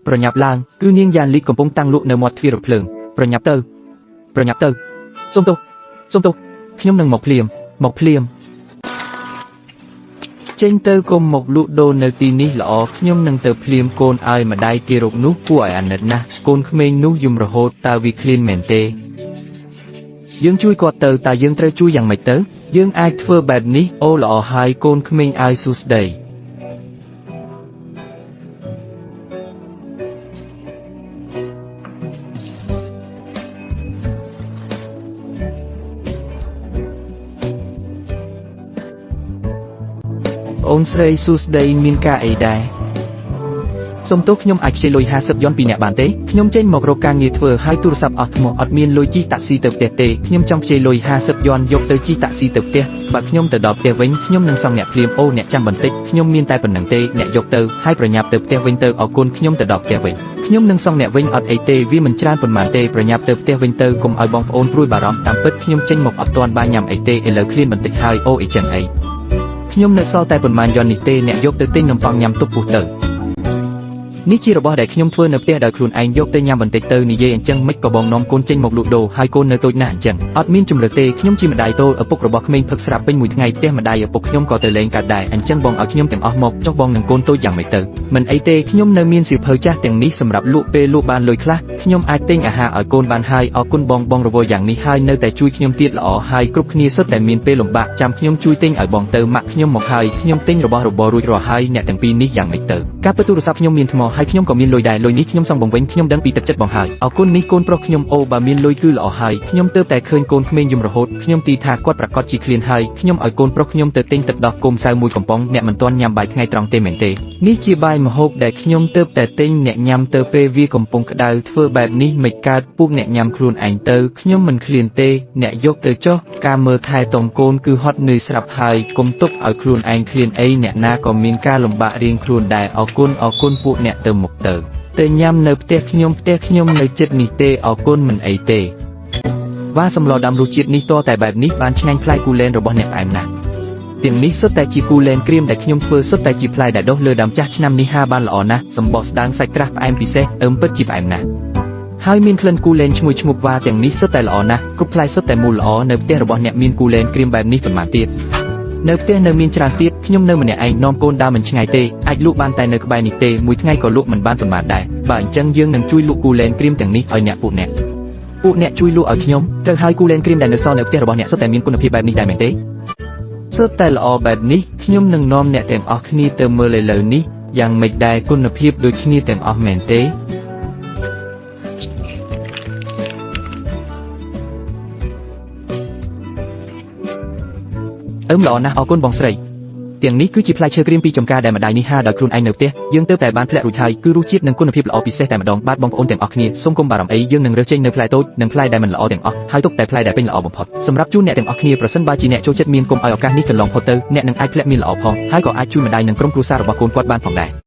ប្រញាប់ឡើងគឺនាងយ៉ានលីកំពុងតាំងលក់នៅមាត់ទ្វាររថភ្លើងប្រញាប់ទៅសុំទោសខ្ញុំនឹងមកភ្លាមចេញទៅកុំមកលក់ដូរនៅទីនេះល្អខ្ញុំនឹងទៅភ្លាមកូនឲ្យម្ដាយគេរកនោះគួរឲ្យអាណិតណាស់កូនក្មេងនោះយំរហូតតើវាឃ្លានមែនទេយើងជួយគាត់ទៅតើយើងត្រូវជួយយ៉ាងម៉េចទៅយើងអាចធ្វើបែបនេះអូល្អហើយកូនក្មេងឲ្យសួស្ដីអូនស្រីសួស្ដីមានការអីដែរសុំទោសខ្ញុំអាចខ្ចីលុយ50យ៉នពីអ្នកបានទេខ្ញុំចេញមករកការងារធ្វើហើយទូរស័ព្ទអស់ថ្មអត់មានលុយជិះតាក់ស៊ីទៅផ្ទះទេខ្ញុំចង់ខ្ចីលុយ50យ៉នយកទៅជិះតាក់ស៊ីទៅផ្ទះបើខ្ញុំទៅដល់ផ្ទះវិញខ្ញុំនឹងសង់អ្នកភ្លាមអូអ្នកចាំបន្តិចខ្ញុំមានតែប៉ុណ្្នឹងទេអ្នកយកទៅហើយប្រញាប់ទៅផ្ទះវិញទៅអរគុណខ្ញុំទៅដល់ផ្ទះវិញខ្ញុំនឹងសង់អ្នកវិញអត់អីទេវាមិនច្រើនប៉ុន្មានទេប្រញាប់ទៅផ្ទះវិញទៅកុំឲ្យបងប្អូនព្រួយបារម្ភតាមពិតខ្ញុំចេញមកអត់ទាន់បានញ៉ាំអីទេឥឡូវឃ្លានបន្តិចហើយអូអីចឹងអីខ្ញុំនៅសល់តែប៉ុន្មានយ៉ននេះទេអ្នកយកទៅទិញនំប៉័ងញ៉ាំទុកពោះទៅនេះជារបស់ដែលខ្ញុំធ្វើនៅផ្ទះដោយខ្លួនឯងយកទៅញ៉ាំបន្តិចទៅនិយាយអញ្ចឹងមិនក៏បងនាំកូនចេញមកលក់ដូរហើយកូននៅតូចណាស់អញ្ចឹងអត់មានជំរឿទេខ្ញុំជាម្ដាយតូចឪពុករបស់ក្មេងផឹកស្រាប់ពេញមួយថ្ងៃផ្ទះម្ដាយឪពុកខ្ញុំក៏ទៅលេងកើតដែរអញ្ចឹងបងឲ្យខ្ញុំទាំងអស់មកចុះបងនឹងកូនតូចយ៉ាងម៉េចទៅមិនអីទេខ្ញុំនៅមានសៀវភៅចាស់ទាំងនេះសម្រាប់លក់ពេលលក់បានលុយខ្លះខ្ញុំអាចទិញអាហារឲ្យកូនបានហើយអរគុណបងរវល់យ៉ាងនេះហើយនៅតែជួយខ្ញុំទៀតល្អហើយគ្រប់គ្នាសុទ្ធតែមានពេលលំបាកចាំខ្ញុំជួយទិញឲ្យបងទៅម៉ាក់ខ្ញុំមកហើយខ្ញុំទិញរបស់របររួចរាល់ហើយអ្នកទាំងពីរនេះយ៉ាងម៉េចទៅការពិតទូរស័ព្ទខ្ញុំមានថ្មហើយខ្ញុំក៏មានលុយដែរលុយនេះខ្ញុំសងបងវិញខ្ញុំដឹងពីទឹកចិត្តបងហើយអរគុណនេះកូនប្រុសខ្ញុំអូបើមានលុយគឺល្អហើយខ្ញុំទើបតែឃើញកូនក្មេងយំរហូតខ្ញុំទីថាគាត់ប្រកាសជាឃ្លានហើយខ្ញុំឲ្យកូនប្រុសខ្ញុំទៅទិញទឹកដោះគោម្សៅមួយកំប៉ុងអ្នកមិនទាន់ញ៉ាំបាយថ្ងៃត្រង់ទេមែនទេនេះជាបាយម្ហូបដែលខ្ញុំទើបតែទិញអ្នកញ៉ាំទៅពេលវាកំពុងក្តៅធ្វើបែបនេះមិនកើតពួកអ្នកញ៉ាំខ្លួនឯងទៅខ្ញុំមិនឃ្លានទេអ្នកយកទៅចុះការមើលថែទាំកូនគឺហត់នឿយស្រាប់ហើយកុំទុកឲ្យខ្លួនឯងឃ្លានអីអ្នកណាក៏មានការលំបាករៀងខ្លួនដែរអរគុណពួកអ្នកទៅមុខទៅញ៉ាំនៅផ្ទះខ្ញុំនៅចិត្តនេះទេអរគុណមិនអីទេវ៉ាសម្លដាំរសជាតិនេះតតែបែបនេះបានឆ្ងាញ់ផ្លែគូលែនរបស់អ្នកផ្អែមណាស់ទាំងនេះសុទ្ធតែជាគូលែនក្រៀមដែលខ្ញុំធ្វើសុទ្ធតែជាផ្លែដែលដុះលើដើមចាស់ឆ្នាំនេះហាបានល្អណាស់សម្បកស្ដើងសាច់ក្រាស់ផ្អែមពិសេសពិតជាផ្អែមណាស់ហើយមានក្លិនគូលែនឈ្ងុយឈ្ងប់វ៉ាទាំងនេះសុទ្ធតែល្អណាស់គ្រប់ផ្លែសុទ្ធតែមូលល្អនៅផ្ទះរបស់អ្នកមានគូលែនក្រៀមបែបនេះប៉ុន្មានទៀតនៅផ្ទះនៅមានច្រើនទៀតខ្ញុំនៅម្នាក់ឯងនាំកូនដើរមិនឆ្ងាយទេអាចលក់បានតែនៅក្បែរនេះទេមួយថ្ងៃក៏លក់មិនបានប៉ុន្មានដែរបើអញ្ចឹងយើងនឹងជួយលក់គូលែនក្រៀមទាំងនេះឲ្យពួកអ្នកជួយលក់ឲ្យខ្ញុំត្រូវហើយគូលែនក្រៀមដែលនៅសល់នៅផ្ទះរបស់អ្នកសុទ្ធតែមានគុណភាពបែបនេះដែរមែនទេសុទ្ធតែល្អបែបនេះខ្ញុំនឹងនាំអ្នកទាំងអស់គ្នាទៅមើលឥឡូវនេះយ៉ាងម៉េចដែរគុណភាពដូចគ្នាទាំងអស់មែនទេល្អណាស់អរគុណបងស្រីទាំងនេះគឺជាផ្លែឈើក្រៀមពីចំការដែលម្ដាយនេះហាដោយខ្លួនឯងនៅផ្ទះយើងទើបតែបានធ្លាក់រួចហើយគឺរសជាតិនិងគុណភាពល្អពិសេសតែម្ដងបាទបងប្អូនទាំងអស់គ្នាសូមកុំបារម្ភអីយើងនឹងរើសចេញនៅផ្លែតូចនិងផ្លែដែលមិនល្អទាំងអស់ហើយទុកតែផ្លែដែលពេញល្អបំផុតសម្រាប់ជូនអ្នកទាំងអស់គ្នាប្រសិនបើជាអ្នកចូលចិត្តមានកុំឲ្យឱកាសនេះកន្លងផុតទៅអ្នកនឹងអាចធ្លាក់មានល្អផងហើយក៏អាចជួយម្ដាយនិងក្រុមគ្រួសាររបស់កូនគាត់បានផងដែរ